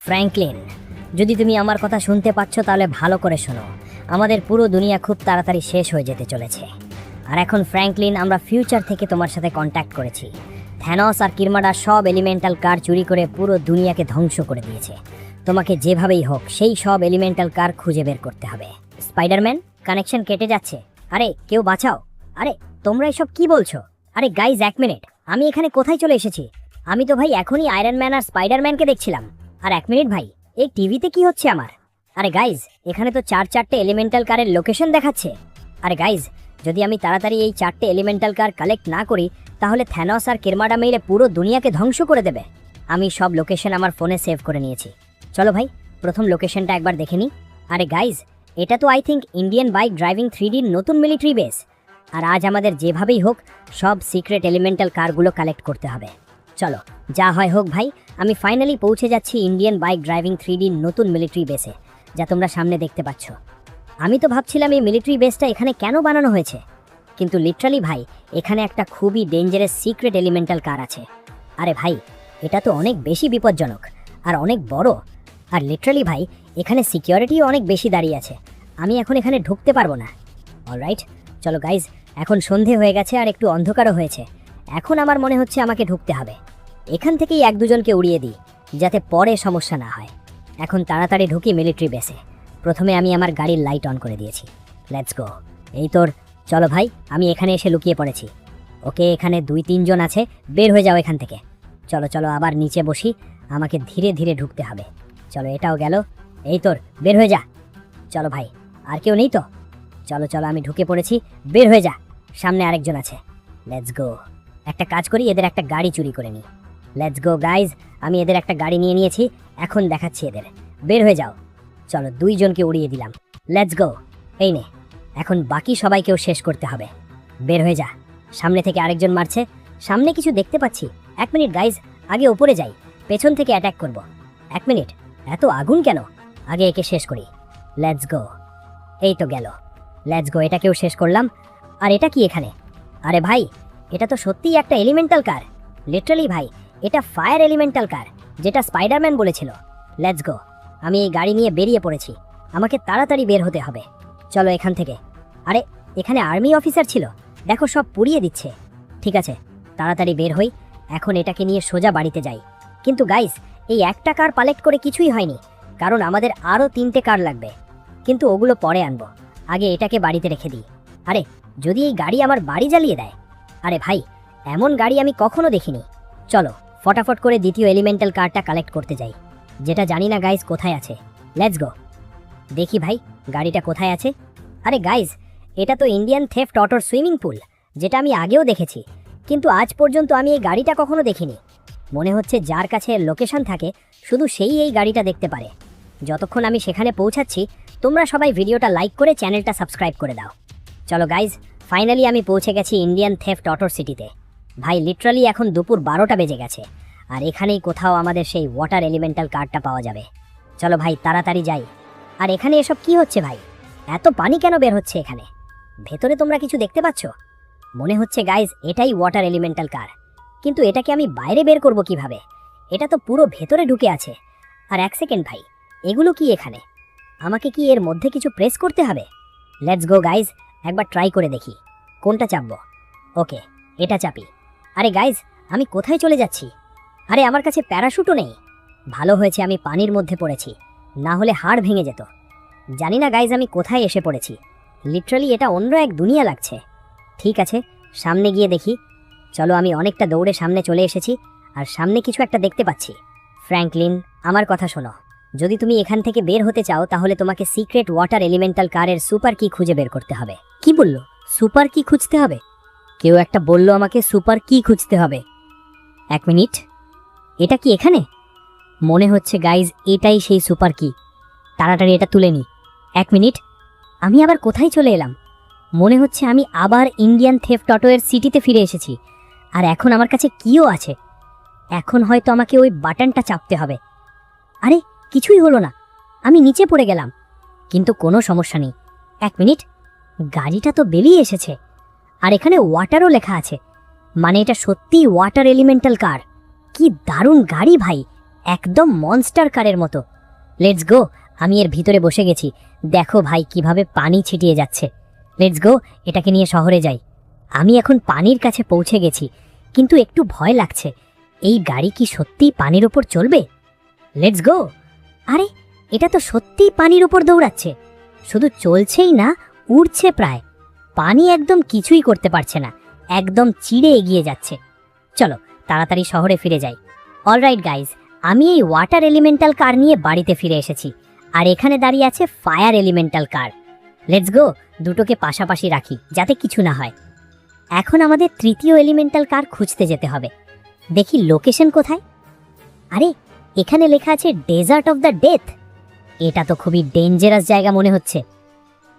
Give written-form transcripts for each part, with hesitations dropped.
Franklin, যদি তুমি আমার কথা শুনতে পাচ্ছ তাহলে ভালো করে শোনো। আমাদের পুরো দুনিয়া খুব তাড়াতাড়ি শেষ হয়ে যেতে চলেছে। আর এখন ফ্র্যাঙ্কলিন, আমরা ফিউচার থেকে তোমার সাথে কন্ট্যাক্ট করেছি। থ্যানস আর কিরমাডা সব এলিমেন্টাল কার চুরি করে পুরো দুনিয়াকে ধ্বংস করে দিয়েছে। তোমাকে যেভাবেই হোক সেই সব এলিমেন্টাল কার খুঁজে বের করতে হবে। স্পাইডারম্যান, কানেকশন কেটে যাচ্ছে। আরে কেউ বাঁচাও। আরে তোমরা এসব কি বলছো? আরে গাইজ, 1 মিনিট, আমি এখানে কোথায় চলে এসেছি? আমি তো ভাই এখনই আয়রন ম্যান আর স্পাইডারম্যানকে দেখছিলাম। আর 1 মিনিট ভাই, এই টিভিতে কি হচ্ছে আমার? আরে গাইজ, এখানে তো 4-4টে এলিমেন্টাল কারের লোকেশন দেখাচ্ছে। আরে গাইজ, যদি আমি তাড়াতাড়ি এই 4টে এলিমেন্টাল কার কালেক্ট না করি তাহলে থ্যানস আর কিরমাডা মেরে পুরো দুনিয়াকে ধ্বংস করে দেবে। আমি সব লোকেশন আমার ফোনে সেভ করে নিয়েছি। চলো ভাই, প্রথম লোকেশনটা একবার দেখে নিই। আরে গাইজ, এটা তো I think Indian bike driving 3Dর নতুন মিলিটারি বেস। আর আজ আমাদের যেভাবেই হোক সব সিক্রেট এলিমেন্টাল কারগুলো কালেক্ট করতে হবে। চলো, যা হয় হোক ভাই, আমি ফাইনালি পৌঁছে যাচ্ছি ইন্ডিয়ান বাইক ড্রাইভিং 3Dর নতুন মিলিটারি বেসে, যা তোমরা সামনে দেখতে পাচ্ছ। আমি তো ভাবছিলাম এই মিলিটারি বেসটা এখানে কেন বানানো হয়েছে, কিন্তু লিটারালি ভাই এখানে একটা খুবই ডেঞ্জারাস সিক্রেট এলিমেন্টাল কার আছে। আরে ভাই, এটা তো অনেক বেশি বিপজ্জনক আর অনেক বড়। আর লিটারালি ভাই এখানে সিকিউরিটিও অনেক বেশি দাঁড়িয়ে আছে। আমি এখন এখানে ঢুকতে পারবো না। অলরাইট, চলো গাইজ, এখন সন্ধে হয়ে গেছে আর একটু অন্ধকারও হয়েছে। এখন আমার মনে হচ্ছে আমাকে ঢুকতে হবে। এখান থেকেই 1-2জনকে উড়িয়ে দিই, যাতে পরে সমস্যা না হয়। এখন তাড়াতাড়ি ঢুকি মিলিটারি বেসে। প্রথমে আমি আমার গাড়ির লাইট অন করে দিয়েছি। Let's go. এই তোর, চলো ভাই, আমি এখানে এসে লুকিয়ে পড়েছি। ওকে, এখানে 2-3জন আছে, বের হয়ে যাও এখান থেকে। চলো চলো, আবার নিচে বসি। আমাকে ধীরে ধীরে ঢুকতে হবে। চলো, এটাও গেল। এই তোর, বের হয়ে যা। চলো ভাই, আর কেউ নেই তো? চলো চলো, আমি ঢুকে পড়েছি, বের হয়ে যা। সামনে আরেকজন আছে। Let's go. একটা কাজ করি, এদের একটা গাড়ি চুরি করে নিই। লেটস গো গাইজ, আমি এদের একটা গাড়ি নিয়ে নিয়েছি। এখন দেখাচ্ছি এদের। বের হয়ে যাও। চলো, 2জনকে উড়িয়ে দিলাম। Let's go. এই নে, এখন বাকি সবাইকেও শেষ করতে হবে। বের হয়ে যা। সামনে থেকে আরেকজন মারছে। সামনে কিছু দেখতে পাচ্ছি। 1 মিনিট গাইজ, আগে ওপরে যাই, পেছন থেকে অ্যাটাক করব। 1 মিনিট, এত আগুন কেন? আগে একে শেষ করি। Let's go. এই তো গেল। লেটস গো, এটাকেও শেষ করলাম। আর এটা কি এখানে? আরে ভাই, এটা তো সত্যিই একটা এলিমেন্টাল কার। লিটারালি ভাই, এটা ফায়ার এলিমেন্টাল কার, যেটা স্পাইডারম্যান বলেছিল। Let's go. আমি এই গাড়ি নিয়ে বেরিয়ে পড়েছি। আমাকে তাড়াতাড়ি বের হতে হবে। চলো এখান থেকে। আরে, এখানে আর্মি অফিসার ছিল, দেখো সব পুড়িয়ে দিচ্ছে। ঠিক আছে, তাড়াতাড়ি বের হই। এখন এটাকে নিয়ে সোজা বাড়িতে যাই। কিন্তু গাইস, এই একটা কার কালেক্ট করে কিছুই হয়নি, কারণ আমাদের আরও 3টে কার লাগবে। কিন্তু ওগুলো পরে আনবো, আগে এটাকে বাড়িতে রেখে দিই। আরে, যদি এই গাড়ি আমার বাড়ি জ্বালিয়ে দেয়? আরে ভাই, এমন গাড়ি আমি কখনো দেখিনি। চলো ফটাফট করে দ্বিতীয় এলিমেন্টাল কারটা কালেক্ট করতে যাই, যেটা জানি না গাইস কোথায় আছে। Let's go. দেখি ভাই, গাড়িটা কোথায় আছে। আরে গাইস, এটা তো ইন্ডিয়ান থেফট অটোর সুইমিং পুল, যেটা আমি আগেও দেখেছি, কিন্তু আজ পর্যন্ত আমি এই গাড়িটা কখনো দেখিনি। মনে হচ্ছে যার কাছে লোকেশন থাকে শুধু সেই এই গাড়িটা দেখতে পারে। যতক্ষণ আমি সেখানে পৌঁছাচ্ছি, তোমরা সবাই ভিডিওটা লাইক করে চ্যানেলটা সাবস্ক্রাইব করে দাও। চলো গাইজ, ফাইনালি আমি পৌঁছে গেছি ইন্ডিয়ান থেফট অটোর সিটিতে। ভাই লিটারালি এখন দুপুর 12টা বেজে গেছে, আর এখানেই কোথাও আমাদের সেই ওয়াটার এলিমেন্টাল কার্ডটা পাওয়া যাবে। চলো ভাই, তাড়াতাড়ি যাই। আর এখানে এসব কি হচ্ছে ভাই? এত পানি কেন বের হচ্ছে এখানে? ভেতরে তোমরা কিছু দেখতে পাচ্ছ? মনে হচ্ছে গাইজ এটাই ওয়াটার এলিমেন্টাল কার, কিন্তু এটাকে আমি বাইরে বের করব কিভাবে? এটা তো পুরো ভেতরে ঢুকে আছে। আর 1 সেকেন্ড ভাই, এগুলো কি এখানে? আমাকে কি এর মধ্যে কিছু প্রেস করতে হবে? লেটস গো গাইজ, একবার ট্রাই করে দেখি কোনটা চাপবো। ওকে, এটা চাপি। আরে গাইজ, আমি কোথায় চলে যাচ্ছি? আরে আমার কাছে প্যারাশুটও নেই। ভালো হয়েছে আমি পানির মধ্যে পড়েছি, না হলে হাড় ভেঙে যেত। জানি না গাইজ আমি কোথায় এসে পড়েছি। লিটারালি এটা অন্য এক দুনিয়া লাগছে। ঠিক আছে, সামনে গিয়ে দেখি। চলো, আমি অনেকটা দৌড়ে সামনে চলে এসেছি, আর সামনে কিছু একটা দেখতে পাচ্ছি। ফ্র্যাঙ্কলিন, আমার কথা শোনো। যদি তুমি এখান থেকে বের হতে চাও তাহলে তোমাকে সিক্রেট ওয়াটার এলিমেন্টাল কারের সুপার কি খুঁজে বের করতে হবে। কি বললো? সুপার কি খুঁজতে হবে? কেউ একটা বললো আমাকে সুপার কি খুঁজতে হবে। 1 মিনিট, এটা কি এখানে? মনে হচ্ছে গাইজ এটাই সেই সুপার কি। তাড়াতাড়ি এটা তুলে নি। 1 মিনিট, আমি আবার কোথায় চলে এলাম? মনে হচ্ছে আমি আবার ইন্ডিয়ান থেফট অটো এর সিটিতে ফিরে এসেছি, আর এখন আমার কাছে কিও আছে। এখন হয়তো আমাকে ওই বাটনটা চাপতে হবে। আরে কিছুই হলো না, আমি নিচে পড়ে গেলাম, কিন্তু কোনো সমস্যা নেই। 1 মিনিট, গাড়িটা তো বেরিয়ে এসেছে, আর এখানে ওয়াটারও লেখা আছে। মানে এটা সত্যিই ওয়াটার এলিমেন্টাল কার। কি দারুণ গাড়ি ভাই, একদম মনস্টার কারের মতো। লেটস গো, আমি এর ভিতরে বসে গেছি। দেখো ভাই কিভাবে পানি ছিটিয়ে যাচ্ছে। লেটস গো, এটাকে নিয়ে শহরে যাই। আমি এখন পানির কাছে পৌঁছে গেছি, কিন্তু একটু ভয় লাগছে। এই গাড়ি কি সত্যিই পানির ওপর চলবে? Let's go. আরে, এটা তো সত্যিই পানির ওপর দৌড়াচ্ছে। শুধু চলছেই না, উড়ছে প্রায়। পানি একদম কিছুই করতে পারছে না, একদম চিড়ে এগিয়ে যাচ্ছে। চলো তাড়াতাড়ি শহরে ফিরে যাই। অলরাইট গাইজ, আমি এই ওয়াটার এলিমেন্টাল কার নিয়ে বাড়িতে ফিরে এসেছি, আর এখানে দাঁড়িয়ে আছে fire elemental car. Let's go, দুটোকে পাশাপাশি রাখি যাতে কিছু না হয়। এখন আমাদের তৃতীয় এলিমেন্টাল কার খুঁজতে যেতে হবে। দেখি লোকেশন কোথায়। আরে, এখানে লেখা আছে ডেজার্ট অফ দ্য ডেথ। এটা তো খুবই ডেঞ্জারাস জায়গা মনে হচ্ছে।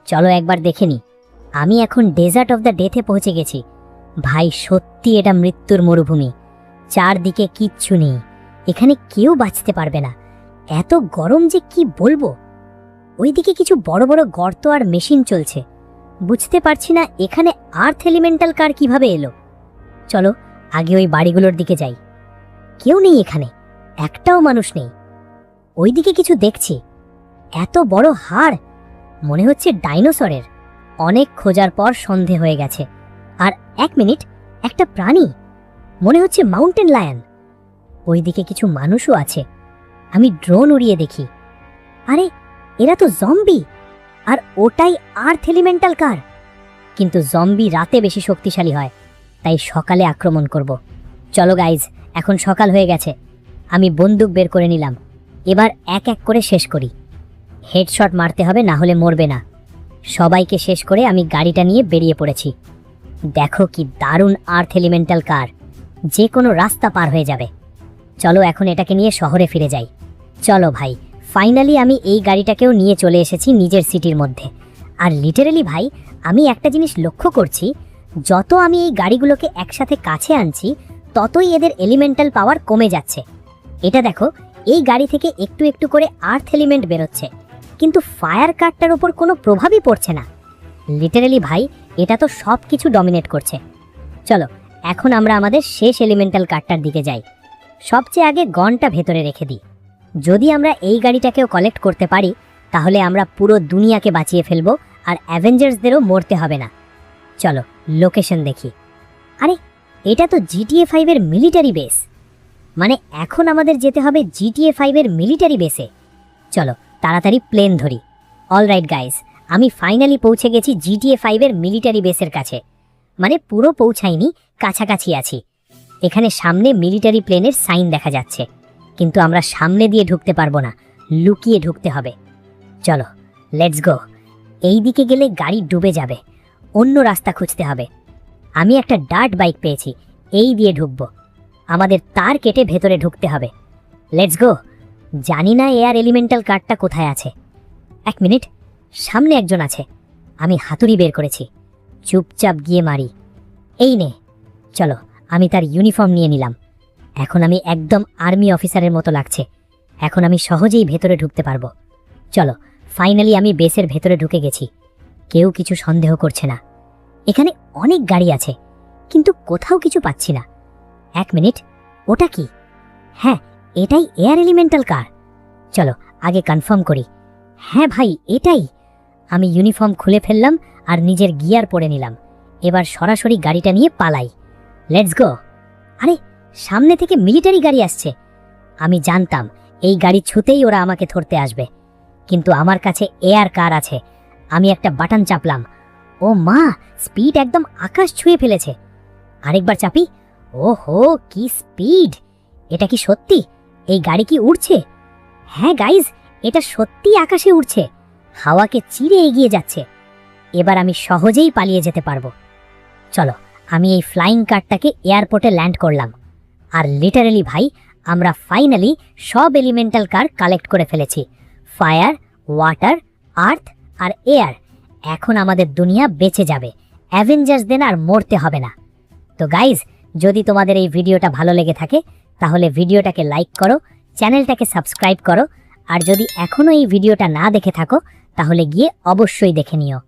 চলো একবার দেখে নি। আমি এখন ডেজার্ট অফ দ্য ডেথে পৌঁছে গেছি। ভাই সত্যি এটা মৃত্যুর মরুভূমি। চারদিকে কিচ্ছু নেই, এখানে কেউ বাঁচতে পারবে না। এত গরম যে কি বলবো। ওইদিকে কিছু বড় বড় গর্ত আর মেশিন চলছে। বুঝতে পারছি না এখানে আর্থ এলিমেন্টাল কার কিভাবে এলো। চলো আগে ওই বাড়িগুলোর দিকে যাই। কেউ নেই এখানে, একটাও মানুষ নেই। ওইদিকে কিছু দেখছি, এত বড় হাড়, মনে হচ্ছে ডাইনোসরের। অনেক খোঁজার পর সন্ধে হয়ে গেছে। আর এক মিনিট, একটা প্রাণী, মনে হচ্ছে মাউন্টেন লায়ন। ওইদিকে কিছু মানুষও আছে। আমি ড্রোন উড়িয়ে দেখি। আরে, এরা তো জম্বি, আর ওটাই আর্থ এলিমেন্টাল কার। কিন্তু জম্বি রাতে বেশি শক্তিশালী হয়, তাই সকালে আক্রমণ করব। চলো গাইজ, এখন সকাল হয়ে গেছে। আমি বন্দুক বের করে নিলাম। এবার এক এক করে শেষ করি। হেডশট মারতে হবে, না হলে মরবে না। সবাইকে শেষ করে আমি গাড়িটা নিয়ে বেরিয়ে পড়েছি। দেখো কি দারুণ আর্থ এলিমেন্টাল কার, যে কোনো রাস্তা পার হয়ে যাবে। চলো এখন এটাকে নিয়ে শহরে ফিরে যাই। চলো ভাই, ফাইনালি আমি এই গাড়িটাকেও নিয়ে চলে এসেছি নিজের সিটির মধ্যে। আর লিটারালি ভাই, আমি একটা জিনিস লক্ষ্য করছি, যত আমি এই গাড়িগুলোকে একসাথে কাছে আনছি, ততই এদের এলিমেন্টাল পাওয়ার কমে যাচ্ছে। এটা দেখো, এই গাড়ি থেকে একটু একটু করে আর্থ এলিমেন্ট বেরোচ্ছে, কিন্তু ফায়ার কারটার ওপর কোনো প্রভাবই পড়ছে না। লিটারালি ভাই, এটা তো সব কিছু ডমিনেট করছে। চলো এখন আমরা আমাদের শেষ এলিমেন্টাল কারটার দিকে যাই। সবচেয়ে আগে গনটা ভেতরে রেখে দিই। যদি আমরা এই গাড়িটাকেও কালেক্ট করতে পারি, তাহলে আমরা পুরো দুনিয়াকে বাঁচিয়ে ফেলবো, আর অ্যাভেঞ্জার্সদেরও মরতে হবে না। চলো লোকেশন দেখি। আরে, এটা তো GTA 5 এর মিলিটারি বেস। মানে এখন আমাদের যেতে হবে GTA 5 এর মিলিটারি বেসে। চলো তাড়াতাড়ি প্লেন ধরি। অলরাইট গাইস, আমি ফাইনালি পৌঁছে গেছি GTA 5 এর মিলিটারি বেসের কাছে। মানে পুরো পৌঁছাইনি, কাছাকাছি আছি। এখানে সামনে মিলিটারি প্লেনের সাইন দেখা যাচ্ছে, কিন্তু আমরা সামনে দিয়ে ঢুকতে পারবো না, লুকিয়ে ঢুকতে হবে। চলো লেটস গো। এই দিকে গেলে গাড়ি ডুবে যাবে, অন্য রাস্তা খুঁজতে হবে। আমি একটা ডার্ট বাইক পেয়েছি, এই দিয়ে ঢুকবো। আমাদের তার কেটে ভেতরে ঢুকতে হবে। Let's go. জানি না এয়ার এলিমেন্টাল কারটা কোথায় আছে। এক মিনিট, সামনে একজন আছে। আমি হাতুড়ি বের করেছি, চুপচাপ গিয়ে মারি। এই নে। চলো, আমি তার ইউনিফর্ম নিয়ে নিলাম। এখন আমি একদম আর্মি অফিসারের মতো লাগছে। এখন আমি সহজেই ভেতরে ঢুকতে পারবো। চলো, ফাইনালি আমি বেসের ভেতরে ঢুকে গেছি। কেউ কিছু সন্দেহ করছে না। এখানে অনেক গাড়ি আছে, কিন্তু কোথাও কিছু পাচ্ছি না। এক মিনিট, ওটা কি? হ্যাঁ, এটাই এয়ার এলিমেন্টাল কার। চলো আগে কনফার্ম করি। হ্যাঁ ভাই, এটাই। আমি ইউনিফর্ম খুলে ফেললাম আর নিজের গিয়ার পরে নিলাম। এবার সরাসরি গাড়িটা নিয়ে পালাই। Let's go. আরে, সামনে থেকে মিলিটারি গাড়ি আসছে। আমি জানতাম এই গাড়ি ছুতেই ওরা আমাকে ধরতে আসবে, কিন্তু আমার কাছে এয়ার কার আছে। আমি একটা বাটন চাপলাম। ও মা, স্পিড একদম আকাশ ছুঁয়ে ফেলেছে। আরেকবার চাপি। ওহো, কি স্পিড! এটা কি সত্যি? এই গাড়ি কি উড়ছে? হ্যাঁ গাইজ, এটা সত্যি আকাশে উড়ছে, হাওয়াকে চিরে এগিয়ে যাচ্ছে। এবার আমি সহজেই পালিয়ে যেতে পারবো। চলো, আমি এই ফ্লাইং কারটাকে এয়ারপোর্টে ল্যান্ড করলাম। আর লিটারালি ভাই, আমরা ফাইনালি সব এলিমেন্টাল কার কালেক্ট করে ফেলেছি। ফায়ার, ওয়াটার, আর্থ আর এয়ার। এখন আমাদের দুনিয়া বেঁচে যাবে, অ্যাভেঞ্জার্সদের আর মরতে হবে না। তো গাইজ, যদি তোমাদের এই ভিডিওটা ভালো লেগে থাকে, তাহলে ভিডিওটাকে লাইক করো, চ্যানেলটাকে সাবস্ক্রাইব করো, আর যদি এখনও এই ভিডিওটা না দেখে থাকো, তাহলে গিয়ে অবশ্যই দেখে নিও।